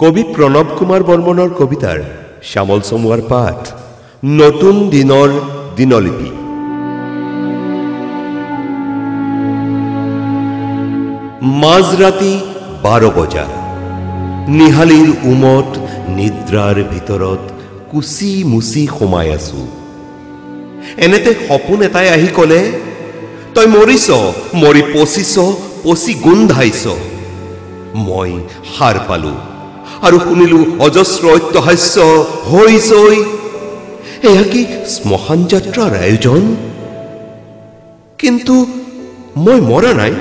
কবি প্ৰণৱ কুমাৰ বৰ্মনৰ কবিতাৰ শ্যামল চমুৱাৰ পাঠ নতুন দিনৰ দিনলিপি। মাজৰাতি 12 বজা, নিহালিৰ উমত নিদ্ৰাৰ ভিতৰত কুচি মুচি সোমাই আছো। এনেতে সপোন এটাই আহি কলে, তই মৰিছ, মৰি পচিছ, পচি গোন্ধাইছ। মই সাৰ পালো আৰু শুনিলো অজস্ৰ অট্টহাস্য, হৈ চৈ এয়া কি শ্মশান যাত্ৰাৰ আয়োজন? কিন্তু মই মৰা নাই,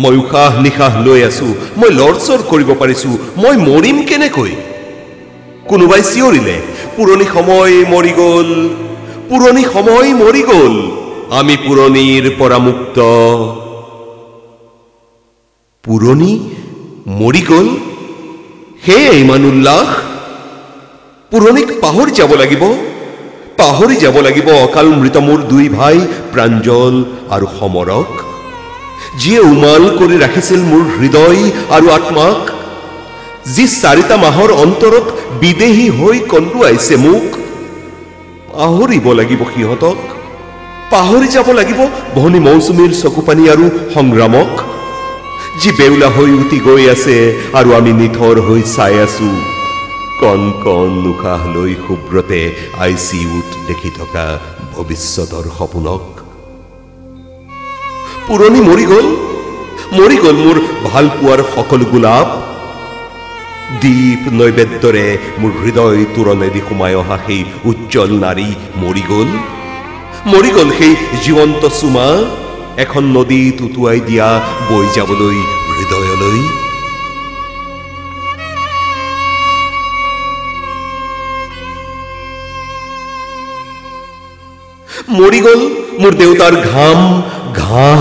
মই উশাহ নিশাহ লৈ আছো, মই লৰচৰ কৰিব পাৰিছো। মই মৰিম কেনেকৈ? কোনোবাই চিঞৰিলে, পুৰণি সময় মৰি গল, পুৰণি সময় মৰি গল, আমি পুৰণিৰ পৰা মুক্ত। পুৰণি মৰি গল, হে ইমান উল্লাস! পুৰণিক পাহৰি যাব লাগিব, পাহৰি যাব লাগিব অকাল মৃত মোৰ দুই ভাই প্ৰাঞ্জল আৰু সমৰক, যিয়ে উমাল কৰি ৰাখিছিল মোৰ হৃদয় আৰু আত্মাক, যি 4টা মাহৰ অন্তৰত বিদেহী হৈ কন্দুৱাইছে মোক। পাহৰিব লাগিব সিহঁতক, পাহৰি যাব লাগিব ভনী মৌচুমীৰ চকুপানী আৰু সংগ্ৰামক, যি বেউলা হৈ উঠি গৈ আছে আৰু আমি নিথৰ হৈ চাই আছো। কণ কণ উশাহ লৈ শুভ্ৰতে ICUত দেখি থকা ভৱিষ্যতৰ সপোনক। পুৰণি মৰি গল, মৰি গল মোৰ ভাল পোৱাৰ সকলো গোলাপ। দীপ নৈবেদ্যৰে মোৰ হৃদয় তোৰণেদি সোমাই অহা সেই উজ্জ্বল নাৰী মৰি গল, মৰি গল সেই জীৱন্ত চুমা, এখন নদীত উটুৱাই দিয়া বৈ যাবলৈ হৃদয়লৈ। মৰি গল মোৰ দেউতাৰ ঘাম, ঘাঁ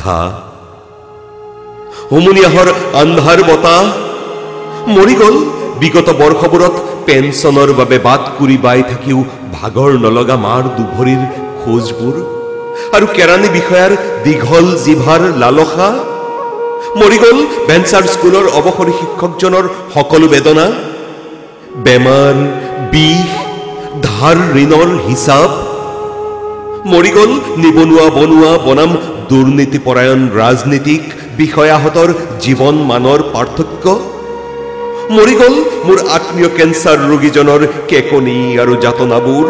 ঘাঁ, হুমুনিয়াহৰ আন্ধাৰ বতাহ। মৰি গল বিগত বৰ্ষবোৰত পেঞ্চনৰ বাবে বাট কুৰি বাই থাকিও ভাগৰ নলগা মাৰ দুভৰিৰ খোজবোৰ আৰু কেৰাণী বিষয়াৰ দীঘল জিভাৰ লালসা। মৰি গল ভেঞ্চাৰ স্কুলৰ অৱসৰী শিক্ষকজনৰ সকলো বেদনা, বেমাৰ, বিষ, ধাৰ ঋণৰ হিচাপ। মৰি গল নিবনুৱা বনুৱা বনাম দুৰ্নীতিপৰায়ণ ৰাজনীতিক বিষয়াহঁতৰ জীৱন মানৰ পাৰ্থক্য। মৰি গল মোৰ আত্মীয় কেঞ্চাৰ ৰোগীজনৰ কেকনি আৰু যাতনাবোৰ।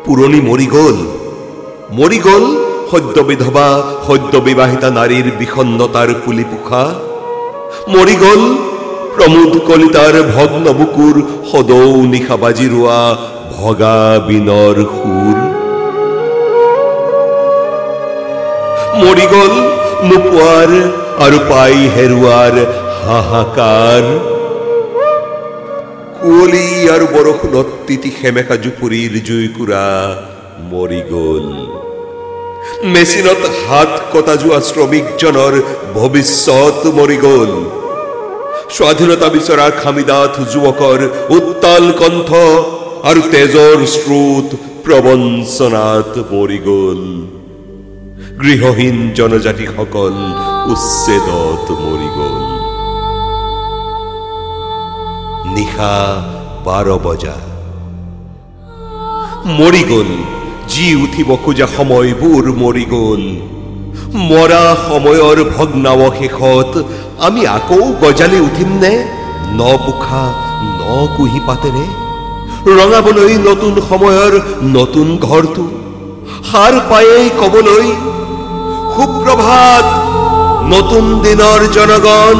পুৰণি মৰি গল, মৰি গল সদ্য বিধৱা সদ্য বিবাহিতা নাৰীৰ বিষণ্ণতাৰ কুলি পোখা। মৰি গল প্ৰমোদ কলিতাৰ ভগ্ন বুকুৰ সদৌ নিশা বাজি ৰোৱা ভগা বিনৰ সুৰ। মৰি গল নোপোৱাৰ আৰু পাই হেৰুৱাৰ হাহাকাৰ। কুঁৱলী আৰু বৰষুণত তিতি সেমেকা জুপুৰীৰ জুইকুৰা মৰি গল। মেচিনত হাত কটা যোৱা শ্ৰমিকজনৰ ভৱিষ্যত মৰি গল। স্বাধীনতা বিচৰা খামিদাত যুৱকৰ উত্তাল কণ্ঠ আৰু তেজৰ স্ৰোত প্ৰবঞ্চনাত মৰি গল। গৃহহীন জনজাতিসকল উচ্ছেদত মৰি গল। নিশা 12 বজা, মৰি গল যি উঠিব খোজা সময়বোৰ মৰি গল। মৰা সময়ৰ ভগ্নাৱশেষত আমি আকৌ গজালি উঠিম নে ন পোখা ন কুহি পাতেৰে, ৰঙাবলৈ নতুন সময়ৰ নতুন ঘৰটো, সাৰ পায়েই কবলৈ সুপ্ৰভাত নতুন দিনৰ জনগণ।